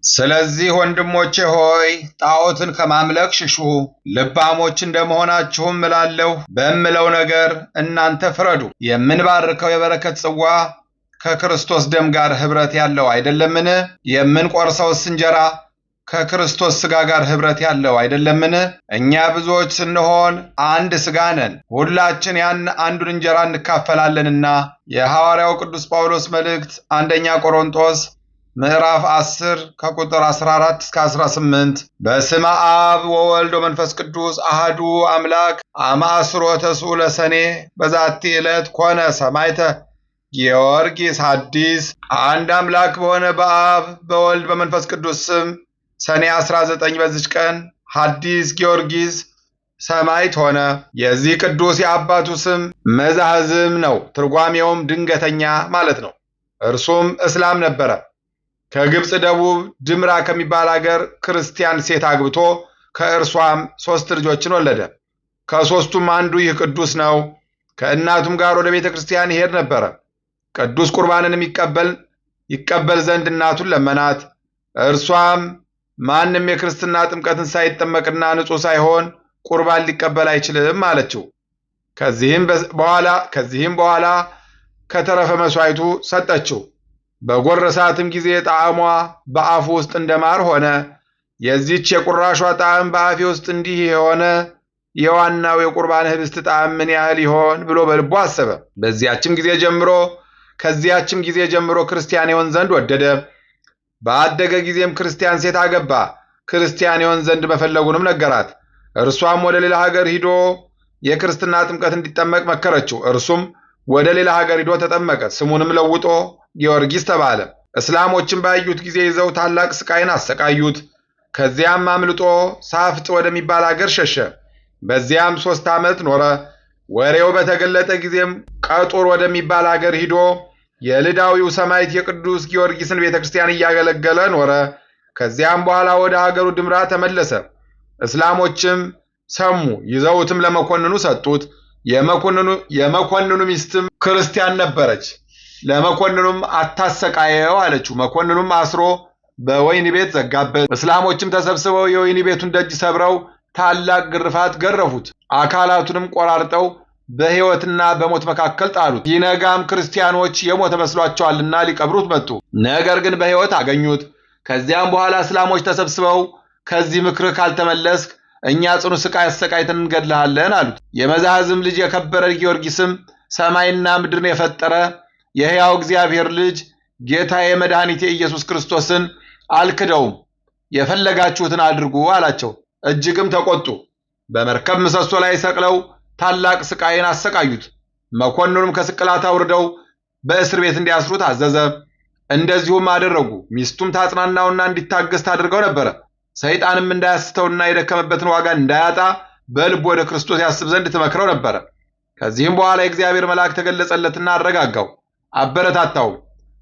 ስለዚህ ወንድሞቼ ሆይ ጣዖትን ከማምለክ ሽሹ። ልባሞች እንደመሆናችሁም እላለሁ በምለው ነገር እናንተ ፍረዱ። የምንባርከው የበረከት ጽዋ ከክርስቶስ ደም ጋር ኅብረት ያለው አይደለምን? የምንቆርሰውስ እንጀራ ከክርስቶስ ሥጋ ጋር ኅብረት ያለው አይደለምን? እኛ ብዙዎች ስንሆን አንድ ሥጋ ነን፣ ሁላችን ያን አንዱን እንጀራ እንካፈላለንና። የሐዋርያው ቅዱስ ጳውሎስ መልእክት አንደኛ ቆሮንቶስ ምዕራፍ 10 ከቁጥር 14 እስከ 18። በስመ አብ ወወልድ ወመንፈስ ቅዱስ አሃዱ አምላክ አማስሮ ተስዑ ለሰኔ በዛቲ ዕለት ኮነ ሰማዕተ ጊዮርጊስ ሐዲስ። አንድ አምላክ በሆነ በአብ በወልድ በመንፈስ ቅዱስ ስም ሰኔ 19 በዚች ቀን ሐዲስ ጊዮርጊስ ሰማዕት ሆነ። የዚህ ቅዱስ የአባቱ ስም መዛህዝም ነው። ትርጓሜውም ድንገተኛ ማለት ነው። እርሱም እስላም ነበረ። ከግብፅ ደቡብ ድምራ ከሚባል አገር ክርስቲያን ሴት አግብቶ ከእርሷም 3 ልጆችን ወለደ። ከሦስቱም አንዱ ይህ ቅዱስ ነው። ከእናቱም ጋር ወደ ቤተ ክርስቲያን ይሄድ ነበረ። ቅዱስ ቁርባንንም ይቀበል ዘንድ እናቱን ለመናት። እርሷም ማንም የክርስትና ጥምቀትን ሳይጠመቅና ንጹሕ ሳይሆን ቁርባን ሊቀበል አይችልም አለችው። ከዚህም በኋላ ከተረፈ መሥዋዕቱ ሰጠችው። በጎረሳትም ጊዜ ጣዕሟ በአፉ ውስጥ እንደማር ሆነ። የዚች የቁራሿ ጣዕም በአፌ ውስጥ እንዲህ የሆነ የዋናው የቁርባን ኅብስት ጣዕም ምን ያህል ይሆን ብሎ በልቡ አሰበ። ከዚያችም ጊዜ ጀምሮ ክርስቲያን ይሆን ዘንድ ወደደ። ባደገ ጊዜም ክርስቲያን ሴት አገባ። ክርስቲያን ይሆን ዘንድ መፈለጉንም ነገራት። እርሷም ወደ ሌላ ሀገር ሂዶ የክርስትና ጥምቀት እንዲጠመቅ መከረችው። እርሱም ወደ ሌላ ሀገር ሂዶ ተጠመቀ። ስሙንም ለውጦ ጊዮርጊስ ተባለ። እስላሞችን ባዩት ጊዜ ይዘው ታላቅ ስቃይን አሰቃዩት። ከዚያም አምልጦ ሳፍጥ ወደሚባል አገር ሸሸ። በዚያም 3 ዓመት ኖረ። ወሬው በተገለጠ ጊዜም ቀጡር ወደሚባል አገር ሂዶ የልዳዊው ሰማዕት የቅዱስ ጊዮርጊስን ቤተ ክርስቲያን እያገለገለ ኖረ። ከዚያም በኋላ ወደ አገሩ ድምራ ተመለሰ። እስላሞችም ሰሙ፣ ይዘውትም ለመኮንኑ ሰጡት። የመኮንኑ ሚስትም ክርስቲያን ነበረች። ለመኮንኑም አታሰቃየው አለችው። መኮንኑም አስሮ በወህኒ ቤት ዘጋበት። እስላሞችም ተሰብስበው የወህኒ ቤቱን ደጅ ሰብረው ታላቅ ግርፋት ገረፉት። አካላቱንም ቆራርጠው በሕይወትና በሞት መካከል ጣሉት። ሲነጋም ክርስቲያኖች የሞተ መስሏቸዋልና ሊቀብሩት መጡ። ነገር ግን በሕይወት አገኙት። ከዚያም በኋላ እስላሞች ተሰብስበው ከዚህ ምክርህ ካልተመለስክ እኛ ጽኑ ስቃይ አሰቃይተን እንገድልሃለን አሉት። የመዛህዝም ልጅ የከበረ ጊዮርጊስም ሰማይና ምድርን የፈጠረ የሕያው እግዚአብሔር ልጅ ጌታዬ መድኃኒቴ ኢየሱስ ክርስቶስን አልክደውም፣ የፈለጋችሁትን አድርጉ አላቸው። እጅግም ተቆጡ። በመርከብ ምሰሶ ላይ ሰቅለው ታላቅ ስቃይን አሰቃዩት። መኮንኑም ከስቅላት አውርደው በእስር ቤት እንዲያስሩት አዘዘ። እንደዚሁም አደረጉ። ሚስቱም ታጽናናውና እንዲታገስ ታደርገው ነበረ። ሰይጣንም እንዳያስተውና የደከመበትን ዋጋ እንዳያጣ በልብ ወደ ክርስቶስ ያስብ ዘንድ ትመክረው ነበረ። ከዚህም በኋላ የእግዚአብሔር መልአክ ተገለጸለትና አረጋጋው፣ አበረታታው።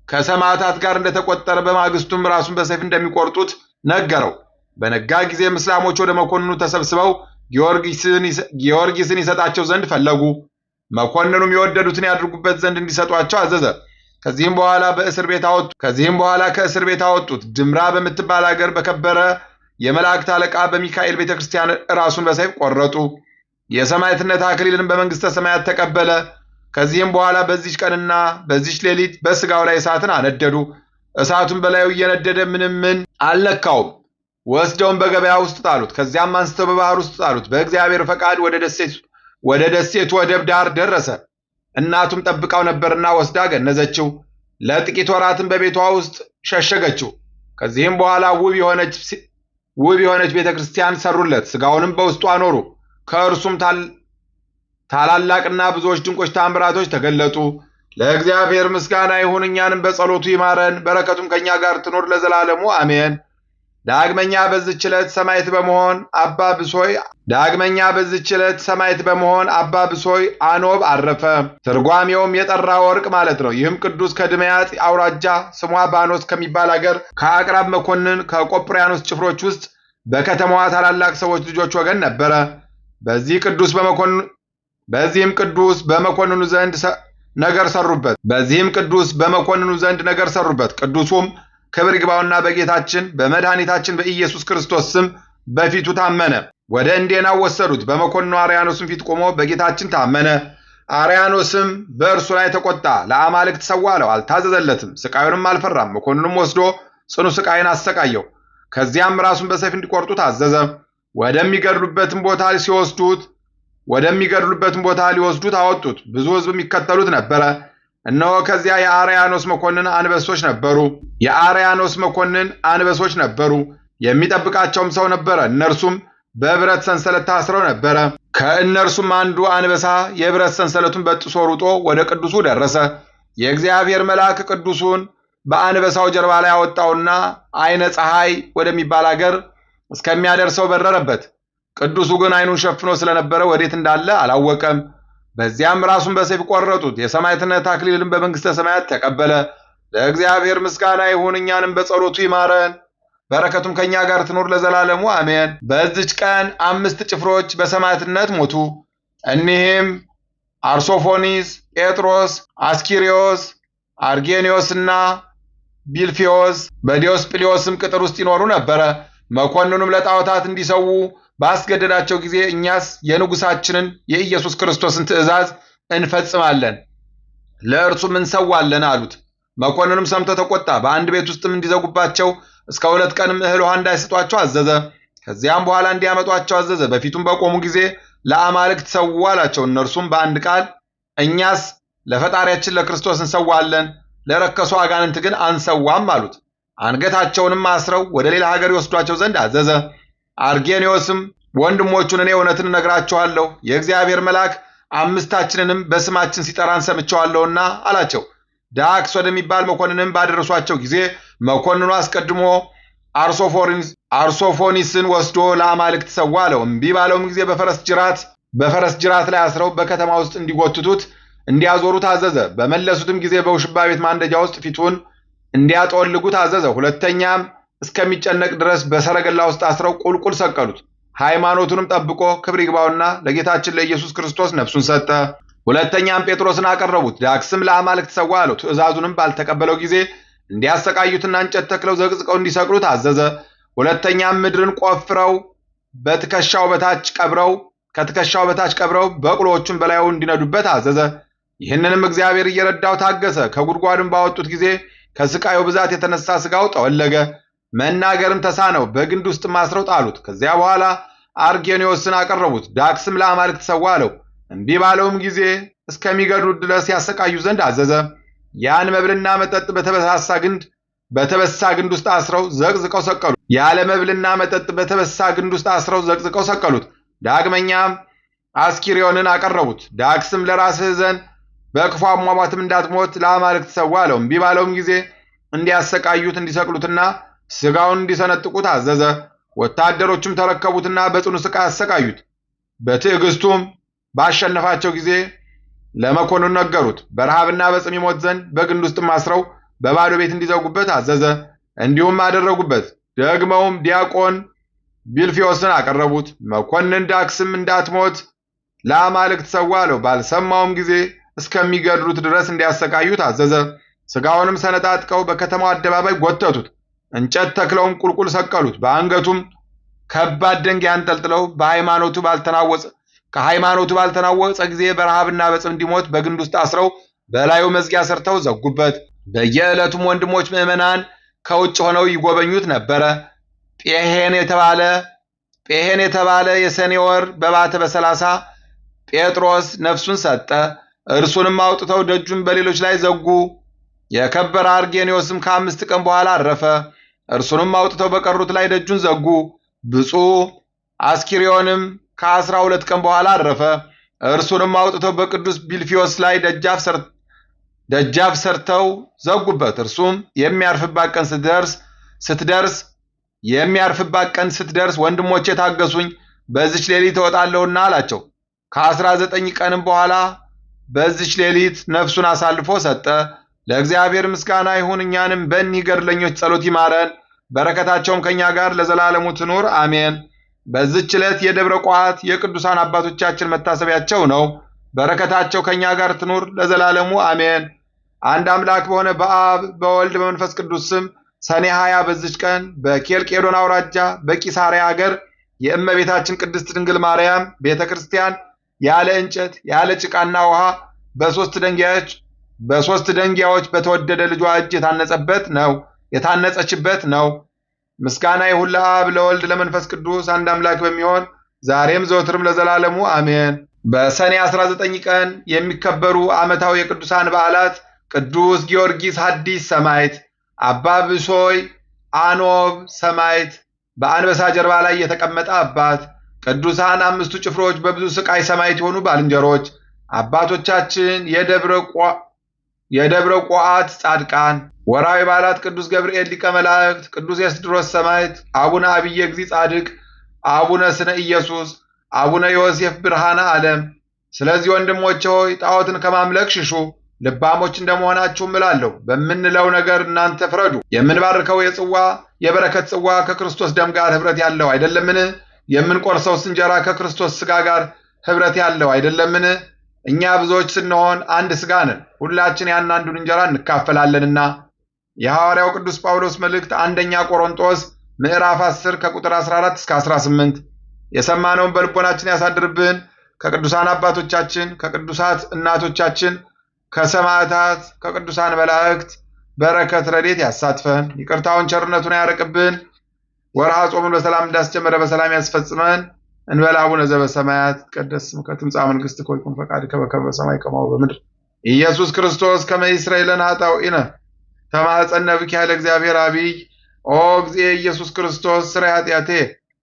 ከሰማዕታት ጋር እንደተቆጠረ በማግስቱም ራሱን በሰይፍ እንደሚቆርጡት ነገረው። በነጋ ጊዜም እስላሞች ወደ መኮንኑ ተሰብስበው ጊዮርጊስን ይሰጣቸው ዘንድ ፈለጉ። መኮንኑም የወደዱትን ያድርጉበት ዘንድ እንዲሰጧቸው አዘዘ። ከዚህም በኋላ ከእስር ቤት አወጡት። ድምራ በምትባል አገር በከበረ የመላእክት አለቃ በሚካኤል ቤተክርስቲያን ራሱን በሰይፍ ቆረጡ። የሰማዕትነት አክሊልንም በመንግሥተ ሰማያት ተቀበለ። ከዚህም በኋላ በዚች ቀንና በዚች ሌሊት በሥጋው ላይ እሳትን አነደዱ። እሳቱን በላዩ እየነደደ ምንም አልነካውም። ወስደውም በገበያ ውስጥ ጣሉት። ከዚያም አንስተው በባህር ውስጥ ጣሉት። በእግዚአብሔር ፈቃድ ወደ ደሴቱ ወደብ ዳር ደረሰ። እናቱም ጠብቃው ነበርና ወስዳ ገነዘችው። ለጥቂት ወራትም በቤቷ ውስጥ ሸሸገችው። ከዚህም በኋላ ውብ የሆነች ቤተ ክርስቲያን ሰሩለት። ሥጋውንም በውስጡ አኖሩ። ከእርሱም ታላላቅና ብዙዎች ድንቆች ታምራቶች ተገለጡ። ለእግዚአብሔር ምስጋና ይሁን፣ እኛንም በጸሎቱ ይማረን፣ በረከቱም ከእኛ ጋር ትኖር ለዘላለሙ አሜን። ዳግመኛ በዚህች ዕለት ሰማዕት በመሆን አባ ብሶይ አኖብ አረፈ። ትርጓሜውም የጠራ ወርቅ ማለት ነው። ይህም ቅዱስ ከድመያጽ አውራጃ ስሟ ባኖስ ከሚባል አገር ከአቅራብ መኮንን ከቆጵርያኖስ ጭፍሮች ውስጥ በከተማዋ ታላላቅ ሰዎች ልጆች ወገን ነበረ። በዚህም ቅዱስ በመኮንኑ ዘንድ ነገር ሰሩበት። ቅዱሱም ክብር ይግባውና በጌታችን በመድኃኒታችን በኢየሱስ ክርስቶስ ስም በፊቱ ታመነ። ወደ እንዴናው ወሰዱት። በመኮንኑ አርያኖስም ፊት ቆሞ በጌታችን ታመነ። አርያኖስም በእርሱ ላይ ተቆጣ። ለአማልክት ሰዋ አለው፣ አልታዘዘለትም። ስቃዩንም አልፈራም። መኮንኑም ወስዶ ጽኑ ስቃይን አሰቃየው። ከዚያም ራሱን በሰይፍ እንዲቆርጡ ታዘዘ። ወደሚገድሉበትም ቦታ ሊወስዱት አወጡት። ብዙ ሕዝብም ይከተሉት ነበረ። እነሆ ከዚያ የአርያኖስ መኮንን አንበሶች ነበሩ። የሚጠብቃቸውም ሰው ነበረ። እነርሱም በብረት ሰንሰለት ታስረው ነበረ። ከእነርሱም አንዱ አንበሳ የብረት ሰንሰለቱን በጥሶ ሩጦ ወደ ቅዱሱ ደረሰ። የእግዚአብሔር መልአክ ቅዱሱን በአንበሳው ጀርባ ላይ አወጣውና ዓይነ ፀሐይ ወደሚባል አገር እስከሚያደርሰው በረረበት። ቅዱሱ ግን ዓይኑን ሸፍኖ ስለነበረ ወዴት እንዳለ አላወቀም። በዚያም ራሱን በሰይፍ ቆረጡት። የሰማዕትነት አክሊልን በመንግሥተ ሰማያት ተቀበለ። ለእግዚአብሔር ምስጋና ይሁን፣ እኛንም በጸሎቱ ይማረን፣ በረከቱም ከኛ ጋር ትኖር ለዘላለሙ አሜን። በዚች ቀን 5 ጭፍሮች በሰማዕትነት ሞቱ። እኒህም አርሶፎኒስ፣ ጴጥሮስ፣ አስኪሪዮስ፣ አርጌኒዮስና ቢልፊዮስ በዲዮስጵልዮስም ቅጥር ውስጥ ይኖሩ ነበረ። መኮንኑም ለጣዖታት እንዲሰዉ ባስገደዳቸው ጊዜ እኛስ የንጉሳችንን የኢየሱስ ክርስቶስን ትእዛዝ እንፈጽማለን፣ ለእርሱም እንሰዋለን አሉት። መኮንኑም ሰምቶ ተቆጣ። በአንድ ቤት ውስጥም እንዲዘጉባቸው እስከ 2 ቀንም እህል ውሃ እንዳይሰጧቸው አዘዘ። ከዚያም በኋላ እንዲያመጧቸው አዘዘ። በፊቱም በቆሙ ጊዜ ለአማልክት ሰው አላቸው። እነርሱም በአንድ ቃል እኛስ ለፈጣሪያችን ለክርስቶስ እንሰዋለን፣ ለረከሱ አጋንንት ግን አንሰዋም አሉት። አንገታቸውንም አስረው ወደ ሌላ ሀገር ይወስዷቸው ዘንድ አዘዘ። አርጌኒዮስም ወንድሞቹን እኔ እውነትን እነግራችኋለሁ፣ የእግዚአብሔር መልአክ 5ታችንንም በስማችን ሲጠራን ሰምቼዋለሁና አላቸው። ዳክስ ወደሚባል መኮንንም ባደረሷቸው ጊዜ መኮንኑ አስቀድሞ አርሶፎኒስን ወስዶ ለአማልክት ሰዋ አለው። እምቢ ባለውም ጊዜ በፈረስ ጅራት ላይ አስረው በከተማ ውስጥ እንዲጎትቱት እንዲያዞሩ ታዘዘ። በመለሱትም ጊዜ በውሽባ ቤት ማንደጃ ውስጥ ፊቱን እንዲያጠወልጉ ታዘዘ። ሁለተኛም እስከሚጨነቅ ድረስ በሰረገላ ውስጥ አስረው ቁልቁል ሰቀሉት። ሃይማኖቱንም ጠብቆ ክብር ይግባውና ለጌታችን ለኢየሱስ ክርስቶስ ነፍሱን ሰጠ። ሁለተኛም ጴጥሮስን አቀረቡት። ዳክስም ለአማልክት ሰዋ አለው። ትእዛዙንም ባልተቀበለው ጊዜ እንዲያሰቃዩትና እንጨት ተክለው ዘቅዝቀው እንዲሰቅሉት አዘዘ። ሁለተኛም ምድርን ቆፍረው ከትከሻው በታች ቀብረው በቅሎዎቹን በላዩ እንዲነዱበት አዘዘ። ይህንንም እግዚአብሔር እየረዳው ታገሰ። ከጉድጓድም ባወጡት ጊዜ ከስቃዩ ብዛት የተነሳ ስጋው ጠወለገ፣ መናገርም ተሳነው። በግንድ ውስጥ አስረው ጣሉት። ከዚያ በኋላ አርጌኒዮስን አቀረቡት። ዳክስም ለአማልክት ሰዋ አለው። እምቢ ባለውም ጊዜ እስከሚገድሉት ድረስ ያሰቃዩ ዘንድ አዘዘ። ያን መብልና መጠጥ በተበሳ ግንድ ውስጥ አስረው ዘቅዝቀው ሰቀሉት። ዳግመኛም አስኪሪዮንን አቀረቡት። ዳክስም ለራስህ ዘንድ በክፉ አሟሟትም እንዳትሞት ለአማልክት ሰዋ አለው። እምቢ ባለውም ጊዜ እንዲያሰቃዩት እንዲሰቅሉትና ስጋውን እንዲሰነጥቁት አዘዘ። ወታደሮቹም ተረከቡትና በጽኑ ስቃይ አሰቃዩት። በትዕግስቱም ባሸነፋቸው ጊዜ ለመኮንኑ ነገሩት። በረሃብና በጽም ይሞት ዘንድ በግንድ ውስጥም አስረው በባዶ ቤት እንዲዘጉበት አዘዘ። እንዲሁም አደረጉበት። ደግመውም ዲያቆን ቢልፊዮስን አቀረቡት። መኮንን ዳክስም እንዳትሞት ለአማልክት ሰዋ አለው። ባልሰማውም ጊዜ እስከሚገድሉት ድረስ እንዲያሰቃዩት አዘዘ። ስጋውንም ሰነጣጥቀው በከተማው አደባባይ ጎተቱት። እንጨት ተክለውም ቁልቁል ሰቀሉት። በአንገቱም ከባድ ደንጊያ አንጠልጥለው ከሃይማኖቱ ባልተናወጸ ጊዜ በረሃብና በጽም እንዲሞት በግንድ ውስጥ አስረው በላዩ መዝጊያ ሰርተው ዘጉበት። በየዕለቱም ወንድሞች ምዕመናን ከውጭ ሆነው ይጎበኙት ነበረ። ጴሄን የተባለ የሰኔ ወር በባተ በ30 ጴጥሮስ ነፍሱን ሰጠ። እርሱንም አውጥተው ደጁን በሌሎች ላይ ዘጉ። የከበረ አርጌኒዮስም ከ5 ቀን በኋላ አረፈ። እርሱንም አውጥተው በቀሩት ላይ ደጁን ዘጉ። ብፁዕ አስኪሪዮንም ከ12 ቀን በኋላ አረፈ። እርሱንም አውጥተው በቅዱስ ቢልፊዮስ ላይ ደጃፍ ሰርተው ዘጉበት። እርሱም የሚያርፍባት ቀን ስትደርስ ወንድሞቼ ታገሱኝ፣ በዚች ሌሊት እወጣለሁና አላቸው። ከ19 ቀንም በኋላ በዚች ሌሊት ነፍሱን አሳልፎ ሰጠ። ለእግዚአብሔር ምስጋና ይሁን፣ እኛንም በእኒህ ገድለኞች ጸሎት ይማረን፣ በረከታቸውም ከኛ ጋር ለዘላለሙ ትኑር አሜን። በዚች ዕለት የደብረ ቋት የቅዱሳን አባቶቻችን መታሰቢያቸው ነው። በረከታቸው ከኛ ጋር ትኑር ለዘላለሙ አሜን። አንድ አምላክ በሆነ በአብ በወልድ በመንፈስ ቅዱስ ስም ሰኔ 20 በዚች ቀን በኬልቄዶን አውራጃ በቂሳሪያ ሀገር የእመቤታችን ቅድስት ድንግል ማርያም ቤተክርስቲያን ያለ እንጨት ያለ ጭቃና ውሃ በሶስት ደንጊያዎች በተወደደ ልጇ እጅ የታነጸችበት ነው። ምስጋና ይሁን ለአብ ለወልድ ለመንፈስ ቅዱስ አንድ አምላክ በሚሆን ዛሬም ዘወትርም ለዘላለሙ አሜን። በሰኔ 19 ቀን የሚከበሩ ዓመታዊ የቅዱሳን በዓላት ቅዱስ ጊዮርጊስ ሐዲስ ሰማዕት፣ አባ ብሶይ አኖብ ሰማዕት፣ በአንበሳ ጀርባ ላይ የተቀመጠ አባት፣ ቅዱሳን አምስቱ ጭፍሮች በብዙ ስቃይ ሰማዕት የሆኑ ባልንጀሮች፣ አባቶቻችን የደብረ ቆዓት ጻድቃን። ወርሃዊ በዓላት ቅዱስ ገብርኤል ሊቀ መላእክት፣ ቅዱስ ኤስድሮስ ሰማዕት፣ አቡነ አብየ እግዚእ ጻድቅ፣ አቡነ ስነ ኢየሱስ፣ አቡነ ዮሴፍ ብርሃነ ዓለም። ስለዚህ ወንድሞቼ ሆይ ጣዖትን ከማምለክ ሽሹ። ልባሞች እንደመሆናችሁ እላለሁ፣ በምንለው ነገር እናንተ ፍረዱ። የምንባርከው የበረከት ጽዋ ከክርስቶስ ደም ጋር ኅብረት ያለው አይደለምን? የምንቆርሰውስ እንጀራ ከክርስቶስ ሥጋ ጋር ኅብረት ያለው አይደለምን? እኛ ብዙዎች ስንሆን አንድ ሥጋ ነን፣ ሁላችን ያን አንዱን እንጀራ እንካፈላለንና። የሐዋርያው ቅዱስ ጳውሎስ መልእክት አንደኛ ቆሮንጦስ ምዕራፍ 10 ከቁጥር 14 እስከ 18። የሰማነውን በልቦናችን ያሳድርብን። ከቅዱሳን አባቶቻችን ከቅዱሳት እናቶቻችን ከሰማዕታት ከቅዱሳን መላእክት በረከት ረድኤት ያሳትፈን። ይቅርታውን ቸርነቱን ያርቅብን። ወርሃ ጾሙን በሰላም እንዳስጀመረ በሰላም ያስፈጽመን። እንበል አቡነ ዘበሰማያት ይትቀደስ ስምከ ትምጻእ መንግሥትከ ወይኩን ፈቃድከ በከመ በሰማይ ከማሁ በምድር ኢየሱስ ክርስቶስ ከመ ይስረይ ለነ ኃጣውኢነ ተማፀነ ብከ ኃይለ እግዚአብሔር አብይ ኦ እግዚእ ኢየሱስ ክርስቶስ ስራይ ኃጢአቴ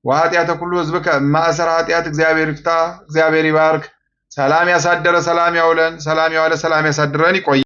ወኃጢአተ ኩሉ ሕዝብከ ማእሰረ ኃጢአት እግዚአብሔር ይፍታ። እግዚአብሔር ይባርክ። ሰላም ያሳደረ ሰላም ያውለን፣ ሰላም ያዋለ ሰላም ያሳድረን። ይቆይ